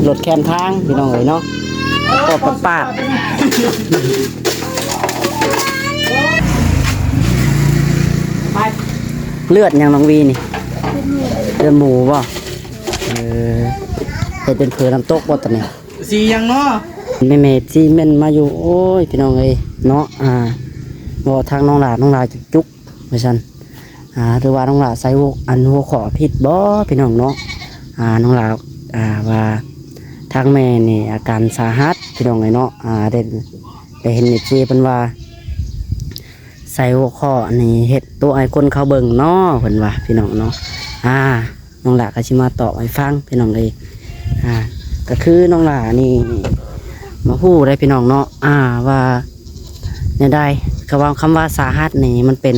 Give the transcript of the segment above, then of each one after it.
รถแคมทางพี่น้องเอ๋ยเนาะก็ปาดเลือดยังน้องวีนี่เลือดหมูบ่เป็นเผือน้ำตกบ่ตอนนี้สียังเนาะแม่ที่แม่นมาอยู่โอ้ยพี่น้องเอ๋ยเนาะบ่ทางน้องหลาจุกว่าซั่นหรือว่าน้องหลาใส่หัวขอผิดบ่พี่น้องเนาะน้องหลาว่าทางแม่นี่อาการสาหัสพี่น้องเอ๋ยเนาะได้เห็นในจีเป็นว่าใส่หัวข้อนี่เฮ็ดตัวไอ้คนเขาเบิ่งเนาะเพิ่นว่าพี่น้องเนาะน้องหลาก็สิมาตอบให้ฟังพี่น้องเอ้ยก็คือน้องหลานี่มาพูดได้พี่น้องเนาะว่าเนี่ยได้คำว่าสาหัสนี่มันเป็น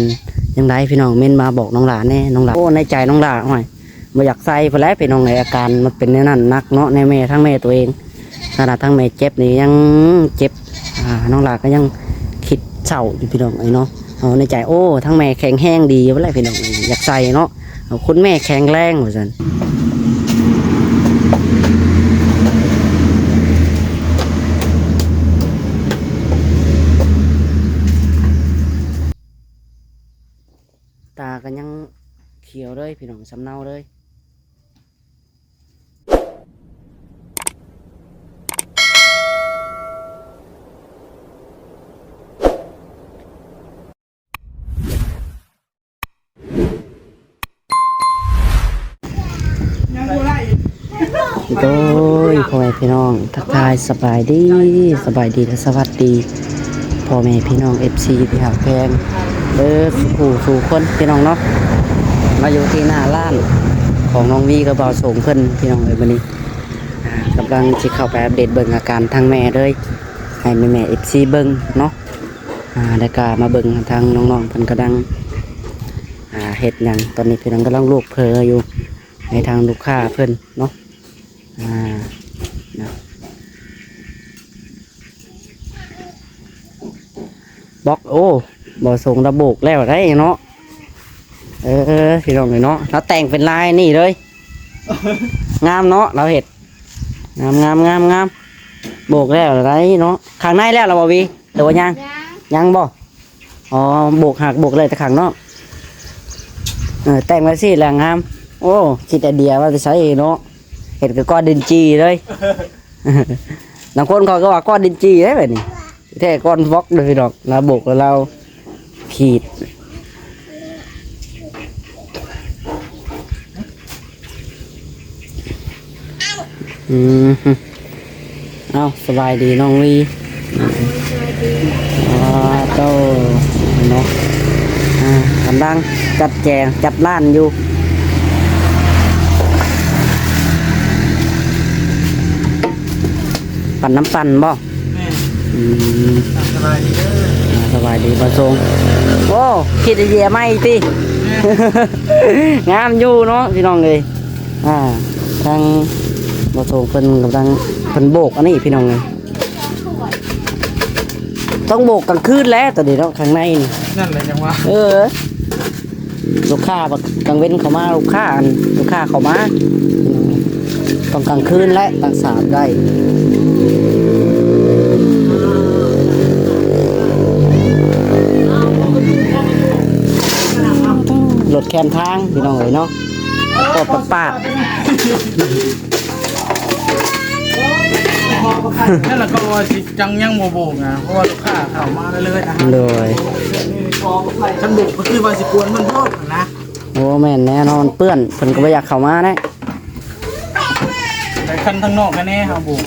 ยังไงพี่น้องเม่นมาบอกน้องหลาแน่น้องหลาโอ้ในใจน้องหลาห่วยบ่อยากใส่พอแล้วพี่น้องไอ้อาการมันเป็นในนั้นนักเนาะในแม่ทั้งแม่ตัวเองขนาดทั้งแม่เจ็บนี่ยังเจ็บน้องหลาก็ยังคิดเศร้าอยู่พี่น้องไอ้เนาะในใจโอ้ทั้งแม่แข็งแห้งดีว่าไรพี่น้องอยากใส่เนาะคุณแม่แข็งแรงเหมือนกันตาก็ยังเขียวเลยพี่น้องสำเนาเลยโดยพ่อแม่พี่น้องทักทายสบายดีและสวัสดีพ่อแม่พี่น้อง FC พี่หาแพงสู่คนพี่น้องเนาะมาอยู่ที่หน้าร้านของน้องวีกับบ่าวส่งเพิ่นพี่น้องเลยวันนี้กำลังจะเข้าไปอัปเดตเบิ่งอาการทางแม่เลยให้แม่ FC เบิ่งเนาะแล้วก็มาเบิ่งทางน้องๆเพิ่นกำลังเฮ็ดหยังตอนนี้พี่น้องกำลังลูกเพลอยู่ในทางลูกค้าเพิ่นเนาะบล็อกโอ้บ่ส่งระบุกแล้วได้เนาะพี่น้องเลยเนาะเราแต่งเป็นลายนี่เลยงามเนาะเราเห็ดงามโบกแล้วได้เนาะข้างในแล้วเราบ่วีเดี๋ยวยังบ่โบกหักโบกเลยแต่ข้างนอกแต่งไว้สิแหละงามโอ้คิดแต่เดียวว่าจะใช้เนาะเห็ดกับก้อนดินจีเลยบางคนเขาก็ว่าก้อนดินจีได้แบบนี้แท้ก้อนบล็อกเลยดอกเราโบกแล้วเราขีดเอาสบายดีน้องวีเจ้าเนาะกำลังจัดแจงจัดร้านอยู่ปั่นน้ำปั่นบ่สบายดีประทรงโอ้คิดไอเดียไม่ติงามอยู่เนาะพี่น้องเลยทางประทรงเพิ่นกำลังเพิ่นโบกอันนี้พี่น้องเลยต้องโบกกลางคืนแล้วตอนนี้เนาะข้างในนี่นั่นเลยจังวะลูกค้ากลางเว้นเขามาลูกค้าเขามาต้องกลางคืนและต่างสามได้รถแคมทางพี่น้องเอ๋ยเนาะก็ปาดนั่นแหละก็ว่าสิจังยังโมโบกนะเพราะว่าลูกค้าเข้ามาเลยนะเลยฉันบุกก็คือว่าสิกวนมันโทษนะโอ้แม่นแน่นอนเปื้อนเพิ่นก็ไม่อยากเข้ามาได้แต่คันทั้งนอกกันแน่ครับบุก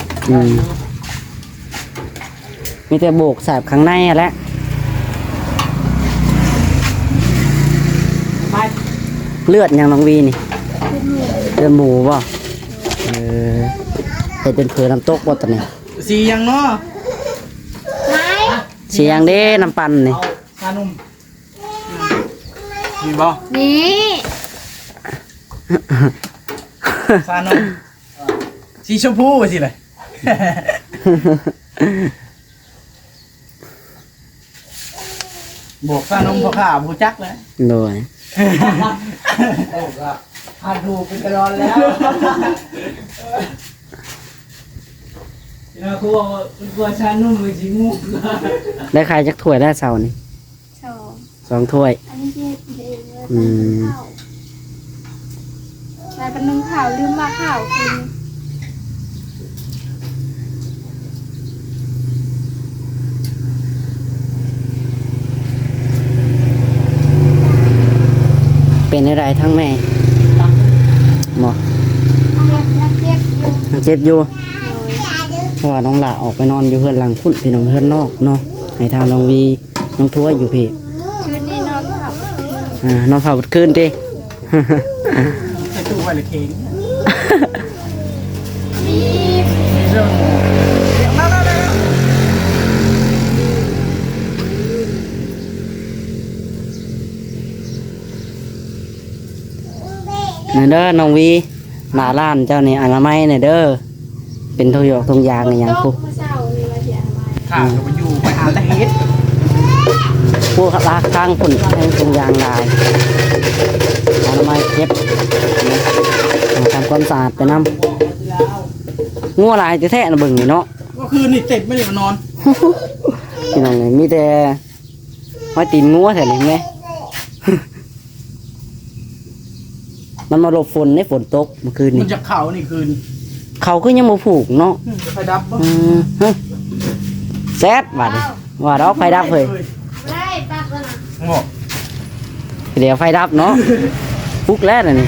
มีแต่โบกแสบข้างในแหละเลือดยังน้องวีนี่เลือดหมูบ่เป็นเผือน้ำตกบ่ตอนนี้สียังเนาะสียังเด้น้ำปั่นนี่ชานุ่มมีบ่นี่ชานุ่มสีชมพูสิเลยบวกชานุ่มพอข้าบูจักเลยโดยพาดูเป็นกระดอนแล้ว เขาบอกว่าตัวชานุ่มมือจิงู ได้ขายจักถ้วยได้เสานี่ สอง 2ถ้วย อันนี้เฮ็ดเองเลย อืม แล้วก็นึ่งข้าวลืมมาข้าวกิน เป็นอะไรทั้งแม่หมอ นักเก็บอยู่ ยังเจ็บอยู่ โดย เพราะว่าน้องหละออกไปนอนอยู่เพื่อนหลังพุ่นพี่น้องเพื่อนนอกเนาะให้ทางน้องวีน้องทั่วอยู่พี่ คืนนี้นอนขับ น้องเผาบดขึ้นดิ ใส่ตู้ไว้เลยเค้ง มี เรื่องเดี๋ยวมาแล้ว นี่เด้อน้องวีหน้าร้านเจ้านี่อนามัยนี่เด้อเป็นทุกหยอกทุกอย่างนี่หยัง ต ผู้ กเมื่อเช้านี่มาเสียอะไร ข้าก็ไปอยู่ไปหาแต่เฮ็ด ผู้ลากข้างพุ่นให้ทุกอย่างได้อนามัยเก็บทำความสะอาดไปน้ำงัวหลายจะแท้ๆนะเบิ่งนี่เนาะ ก็คือนี่เจ็บไม่ได้มานอน พี่น้องนี่มีแต่ห้อยตีนงัวแถวนี้ไหม มันมาหลบฝนในฝนตกเมื่อคืน มั นี่ นจะเข่านี่คืน เขาก็ยังมาผูกเนาะ จะไฟดับบ่ ฮะแซ่บบัดนี้ว่าเราไฟดับเลย ได้ปักแล้วนะ บอก เดี๋ยวไฟดับเนาะฟุกแล้วน่ะนี่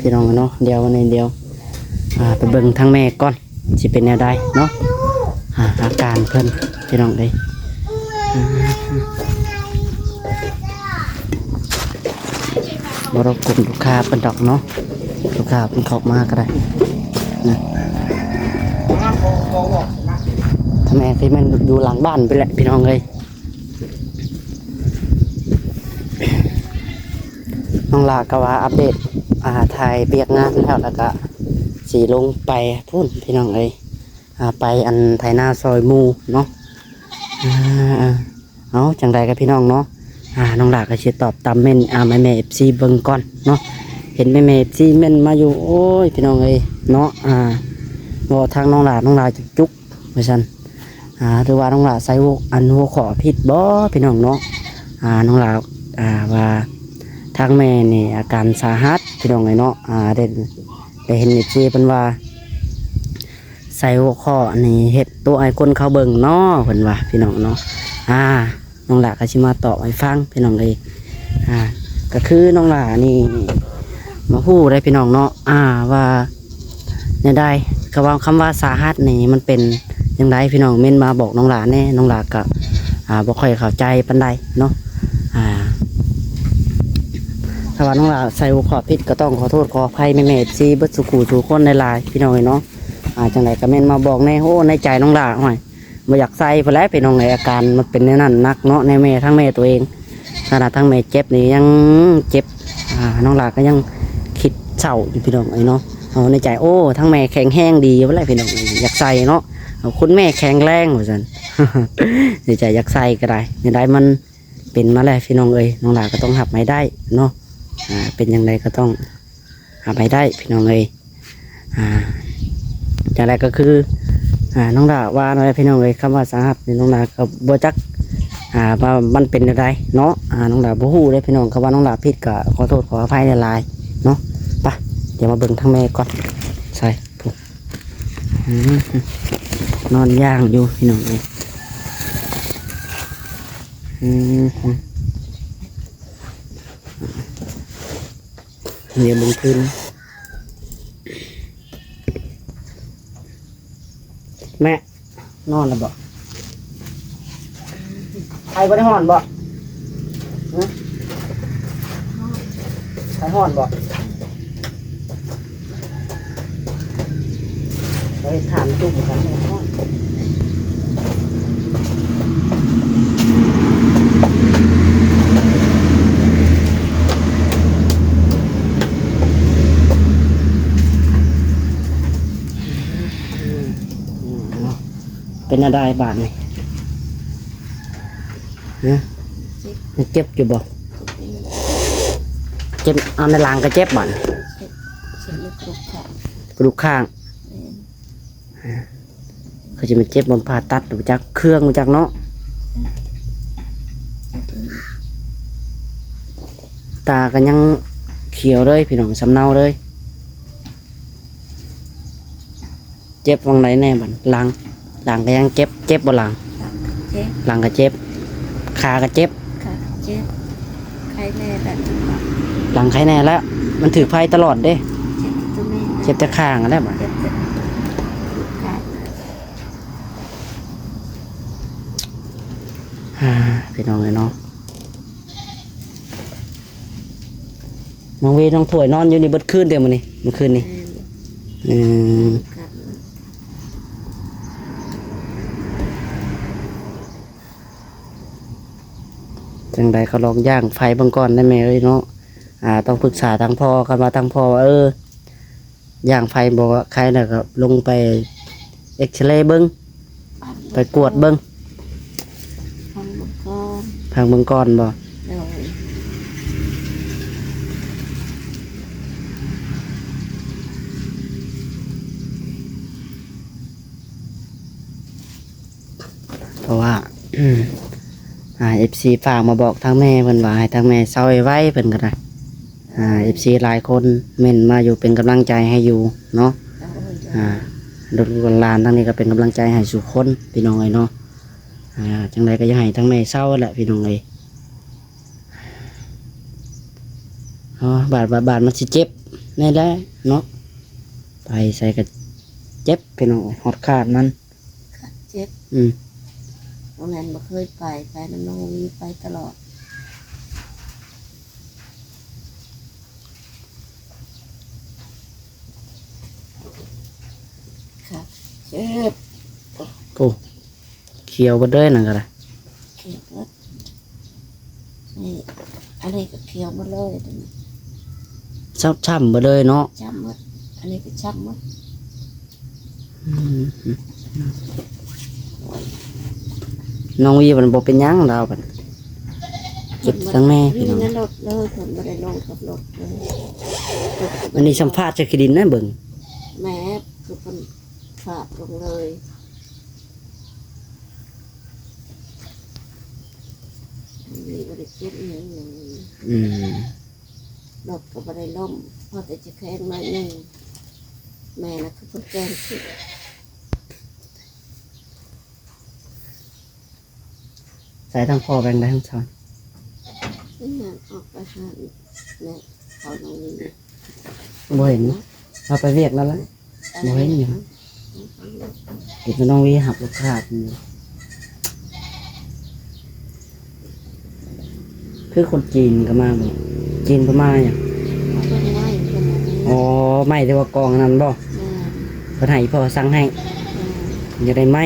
พี่น้องเนาะเดี๋ยววันนี้เดียวไปเบิ่งทางแม่ก่อนสิเป็นแนวใดเนาะอาการเพิ่นพี่น้องเลยบ่รบกวนลูกค้าเป็นดอกเนาะลูกค้าเป็นเข้ามาก็ได้นะทำไมที่มันอยู่หลังบ้านไปแหละพี่น้องเลยน้องลาก็ว่าอัปเดตถ่ายเบียกงานแล้วก็สีลงไปพุ่นพี่น้องเลยไปอันไถนาซอยหมูเนาะเอาจังใดกับพี่น้องเนาะน้องลาก็สิตอบตามเม่นแม่เอฟซีเบิ่งก่อนเนาะเห็นแม่เอฟซีเม่นมาอยู่โอ้ยพี่น้องเลยเนาะบอกทางน้องลาจุกเหมือนกันหรือว่าน้องลาใส่หัวขอผิดบ่พี่น้องเนาะน้องลาว่าทางแม่นี่อาการสาหัสพี่น้องเลยเนาะได้เห็นในจีเป็นว่าใส่หัวข้อนี่เฮ็ดตัวไอ้คนเขาเบิ่งเนาะเพิ่นว่าพี่น้องเนาะน้องหลาก็สิมาตอบให้ฟังพี่น้องเลยก็คือน้องหลานี่มาพูดได้พี่น้องเนาะว่าเนี่ยได้ก็ว่าคำว่าสาหัสนี่มันเป็นยังไงพี่น้องเม่นมาบอกน้องหลาแน่น้องหลาก็บ่ค่อยเข้าใจปานใดเนาะถ้าว่าน้องลาใส่หัวขอผิดก็ต้องขอโทษขออภัยแม่ๆซีเบิดสุขูทุกคนในลายพี่น้องเนาะจังไรก็แม่นมาบอกในในใจน้องลาหน่อยบ่อยากใส่ไปแล้วพี่น้องในอาการมันเป็นในนั้นนักเนาะในแม่ทั้งแม่ตัวเองขนาดทั้งแม่เจ็บนี่ยังเจ็บน้องลาก็ยังคิดเศร้าอยู่พี่น้องเนาะในใจโอ้ทั้งแม่แข็งแห้งดีไปแล้วพี่น้องอยากใส่เนาะคุณแม่แข็งแรงเหมือนกันในใจอยากใส่ก็ได้ในได้มันเป็นมาแล้วพี่น้องน้องลาก็ต้องหับไม่ได้เนาะเป็นอย่างไรก็ต้องหาไปได้พี่น้องเลยอย่างไรก็คือน้องดาว่าอะไรพี่น้องเลยคำว่าสาหัสน้องดาก็บ่จักว่ามันเป็นอะไรเนาะน้องดาบ่ฮู้เลยพี่น้องคำว่าน้องดาผิดก็ขอโทษขออภัยในลายเนาะไปเดี๋ยวมาเบิ่งทางแม่ก่อนใส่ปุ๊บนอนย่างอยู่พี่น้องเลยเดี๋ยวลงทุนแม่นอนแล้วบ่ใครบ่ได้ห่อนบ่ใครห่อนบ่ไปถามจุ๊บกันห่อน เป็นอะไรบาดนี่ฮะมันเจ็บอยู่บ่เจ็บเอาในหลังก็เจ็บบาดนี่ เสียลูกลูกค่ะ กระดูกข้างเขาจะมาเจ็บบนผ่าตัดหรือจากเครื่องมาจากเนาะตากันยังเขียวเลยพี่น้องสำเนาเลยเจ็บวังไหนแน่บัดหลังก็ยังเจ็บบนหลัง เจ็บ หลังก็เจ็บขาก็เจ็บ ค่ะเจ็บใครแน่แบบ หลังใครแน่แล้วมันถือไฟตลอดเด้ เจ็บตรงนี้ เจ็บแต่ข้างแล้วบัด เจ็บแต่ค่ะ พี่น้องเลยเนาะน้องวีน้องถวยนอนอยู่นี่เบิดคืนเดียวมันนี่เมื่อคืนนี่อืม ค่ะ จังใดก็ลองย่างไฟเบางก่อนได้ไหมเอ้ยเนาะต้องปรึกษาทางพ่อกันมาทางพ่อว่าย่างไฟบอกว่าใครน่ะก็ลงไปเอ็กซเรย์เบิ้งไปกวดเบิ้ง ฟังบุกก้อน ทางเบิ้งก่อนบ่ โดย เพราะว่าFC ฝากมาบอกทางแม่เพิ่นว่าให้ทางแม่เซาไว้เพิ่นก็ได้FC หลายคนเม่นมาอยู่เป็นกำลังใจให้อยู่เนาะ โดย ลูกหลานทั้งนี้ก็เป็นกำลังใจให้สู่คนพี่น้องเอ้ยเนาะจังใดก็อย่าให้ทั้งแม่เศร้าแหละพี่น้องเอ้ยบาดมันสิเจ็บแน่แหละเนาะไปใส่ก็เจ็บพี่น้องหอดขาดมัน เจ็บ อืม โรงเรียนบ่เคยไปน้ำน้องวีไปตลอดค่ะเจ็บ โอ้เขียวบ่เด้อนั่นก็ได้ เขียวรถนี่อันนี้ก็เขียวหมาเลยตรงนี้ ช้ำบ่เลยเนาะ ช้ำหมดอันนี้ก็ช้ำหมด อืมน้องวีมันบ่เป็นหยังดาวบัดเจ็บทั้งแม่พี่ นี่ น้อง นั่นรถเลยผมไม่ได้ลงกับรถเลย อันนี้สัมภาษณ์จากคดินนะเบิ่ง แม่คือคนฝาดลงเลยมีบริเจ็บอหย่างนี้ อืม รถก็บริล่มพอแต่จะแข็งหน่อยหนึ่งแม่นะคือคนแกงขึ้น ใส่ทั้งพ่อแบ่งได้ทั้งสอน นี่งานออกไปหาเนี่ยเขาตรงนี้ บ่เห็นเอาไปเรียกแล้วล่ะ บ่เห็นหยัง เห็นน้องวีหับลูกค้าอยู่คือคนจีนก็มาบ่จีนก็มาอย่าง เขาเป็นไม้เป็นอะไร อ๋อไม่ที่ว่ากองนั้นบ่ แม่ เพิ่นให้พ่อสั่งให้อยากได้ไม้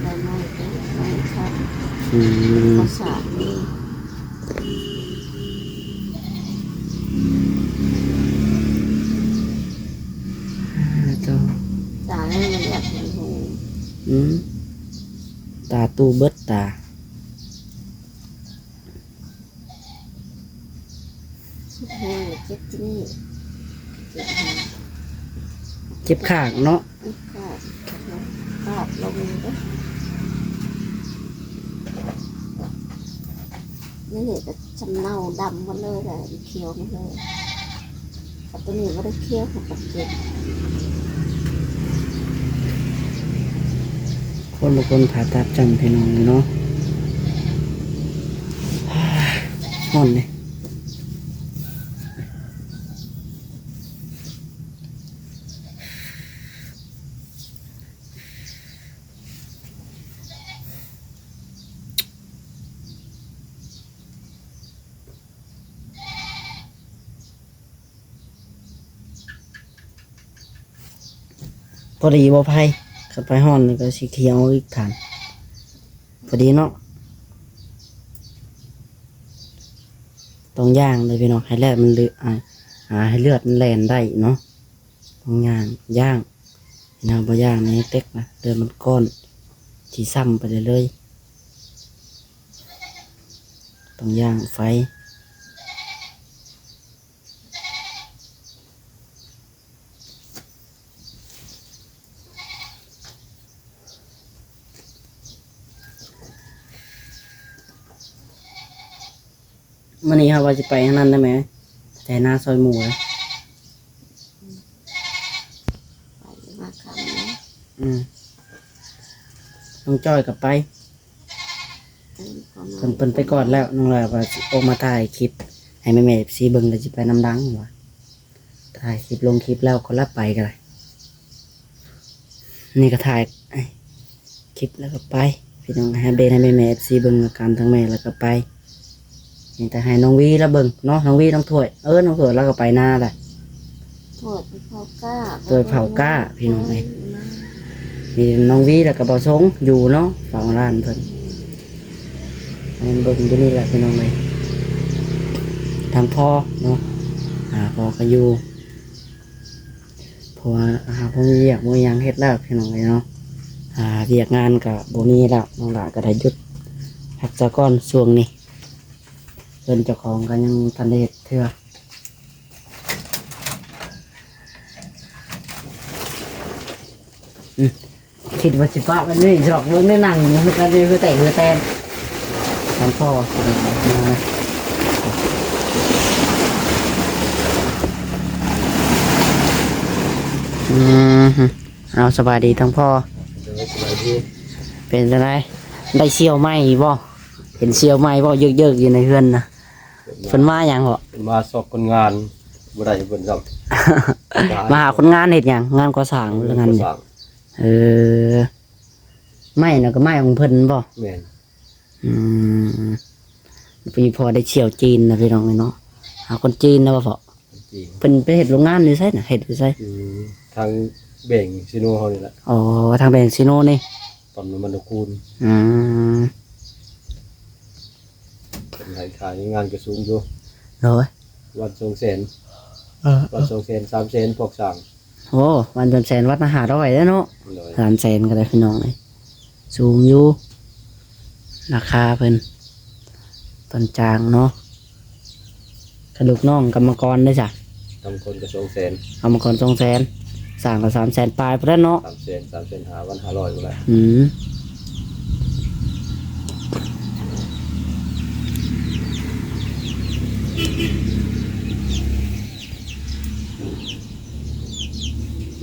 ใบไม้ก็ไม้ครับ อืม ภาษานี่ เจ้า ตาให้มันอยากเห็นหู อืมตาตู้เบิดตา สุดแห้งเจ็บที่นี่เจ็บแห้ง เจ็บข้างเนาะ ขาดขาดลงเลยนี่เนี่ยจะชำเนาดำหมาเลยแหละเขียวหมาเลยแต่ตัวนี้ไม่ได้เขียวกับเจ็บ คนบางคนผ่าตัดจำพี่น้องเนาะห่อนเลยพอดีบ่ไพ่ขับไปห่อนนี่ก็สีเขียวอีกฐานพอดีเนาะต้องย่างเลยพี่น้องให้เลือดมันเลือให้เลือดมันแล่นได้เนาะต้องย่างพี่น้องบ่ย่างในเต็กนะเลือดมันก้อน สีซ้ำไปเลยต้องย่างไฟวันนี้ครับว่าจะไปทางนั้นได้ไหมแต่หน้าซอยหมูนะ ไปมาคำนะ น้องจ้อยกับไป เพิ่นไปก่อนแล้วน้องลอยว่าสิออกมาถ่ายคลิปให้แม่ๆซีเบิ่งแล้วสิไปน้ำดังว่ะถ่ายคลิปลงคลิปแล้วก็รับไปกันเลยนี่ก็ถ่ายคลิปแล้วก็ไปพี่น้องให้เบนให้แม่ๆซีเบิ่งอาการทั้งแม่แล้วก็ไปนี่แต่ให้น้องวีแล้วเบิ่งเนาะน้องวีน้องถ้วยน้องถ้วยแล้วก็ไปหน้าแหละ ถอดเผาก้า ตัวเผาก้าพี่น้องเอ้ย มีน้องวีแล้วก็บ่สงอยู่เนาะฝั่งร้านเพิ่นอันนี้เบิ่งอยู่นี่แหละพี่น้องเลยทางพ่อเนาะพ่อก็อยู่เพราะว่าพ่อมีเวียกบ่มีหยังเฮ็ดแล้วพี่น้องเลยเนาะเวียกงานก็บ่มีแล้วน้องหลานก็ได้หยุดพักซะก่อนช่วงนี้เพิ่นเจ้าของก็ยังทันได้เฮ็ดเทื่อคิดว่าสิปะมันนี่จอกเบิ่งได้นั่งอยู่มันก็ได้คือแต่คือแตนทางพ่อมาเอาสบายดีทั้งพ่อเป็นอะไรได้เชี่ยวไหมบ่เห็นเชี่ยวไหมบ่เยอะๆอยู่ในเฮือนนะเพิ่นมาหยังบ่ มาสอบคนงานบ่ได้เพิ่นครับ มาหาคนงานเฮ็ดหยังงานก่อสร้างหรืองานเนี่ยไม่น่ะก็ไม่ของเพิ่นบ่ แม่น พี่พอได้เชี่ยวจีนนะพี่น้องเนาะหาคนจีนนะบ่พอ จริง เป็นไปเฮ็ดโรงงานหรือไสน่ะเฮ็ดอยู่ไส ทางเบ่งซิโนเฮานี่แหละ อ๋อทางแบงซิโนนี่ ตอนมันคูณ อืม เป็นขายงานก็สูงอยู่ โอ้ย วัน200,000วัน200,000 300,000พวกสั่ง โอ้วันจนแสนวัดมาหาร้อยแล้วเนาะ เลย 300,000ก็ได้พี่น้องเลยสูงอยู่ราคาเพิ่นต้นจางเนาะกระดูกน้องกรรมกรได้จ้ะ ทำคนก็200,000 กรรมกร200,000สร้างก็300,000ปลายพุ่นแล้วเนาะ 300,000 5วัน500บ่ได้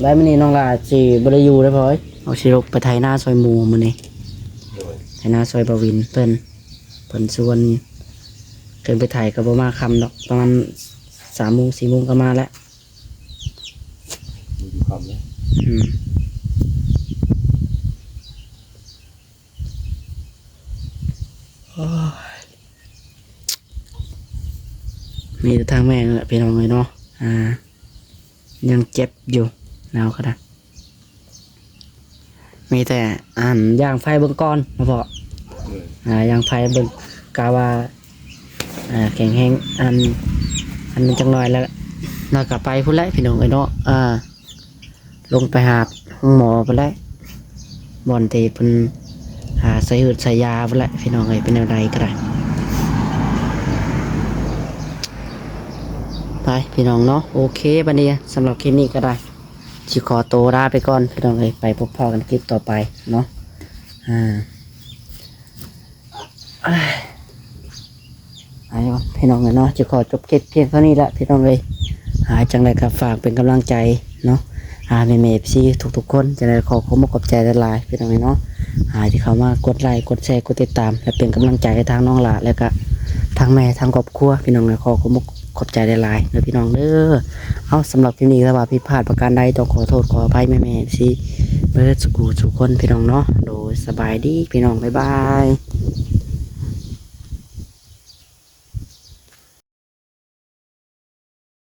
แล้วมื้อนี้น้องลาสิบ่ได้อยู่ได้อพ่อยเอาสิลกไปไถนาซอยหมู่มื้อนี้ โดย ไถนาซอยบวินเพิ่นชวนเกินไปไถก็บ่มาค่ำดอกประมาณ3 โมง 4 โมงก็มาแล้ว มีอยู่คำนะ อืมมีแต่ทางแม่งแหละพี่น้องเลยเนาะยังเจ็บอยู่หนาวก็ได้มีแต่ย่างไฟเบื้องก้อนมาพอย่างไฟเบื้องกาว่าแข็งแห้งอันมันจังหน่อยแล้วเรากลับไปพุ่นแล้วพี่น้องเลยเนาะลงไปหาห้องหมอพุ่นแล้วบอนตีเป็นใส่หืดใส่ยาพุ่นแล้วพี่น้องเลยเป็นอะไรก็ได้ไปพี่น้องเนาะโอเคบัดนี้สำหรับคลิปนี้ก็ได้สิขอตัวลาไปก่อนพี่น้องเลยไปพบพ่อกันคลิปต่อไปเนาะไอ้พี่น้องเลยเนาะจะขอจบคลิปเพียงเท่านี้ละพี่น้องเลยจังไรก็ฝากเป็นกำลังใจเนาะเมย์ซีทุกๆคนจะได้ขอขอบใจหลายๆพี่น้องเลยเนาะที่เขามากดไลค์กดแชร์กดติดตามและเป็นกำลังใจให้ทางน้องหละแล้วก็ทางแม่ทางครอบครัวพี่น้องเลยขอบใจหลายๆนะพี่น้องเด้อเอาสำหรับคลิปนี้ถ้าว่าผิดพลาดประการใดต้องขอโทษขออภัยแม่ๆซีเบิร์ดสุขุทุกคนพี่น้องเนาะโดยสบายดีพี่น้องบ๊ายบาย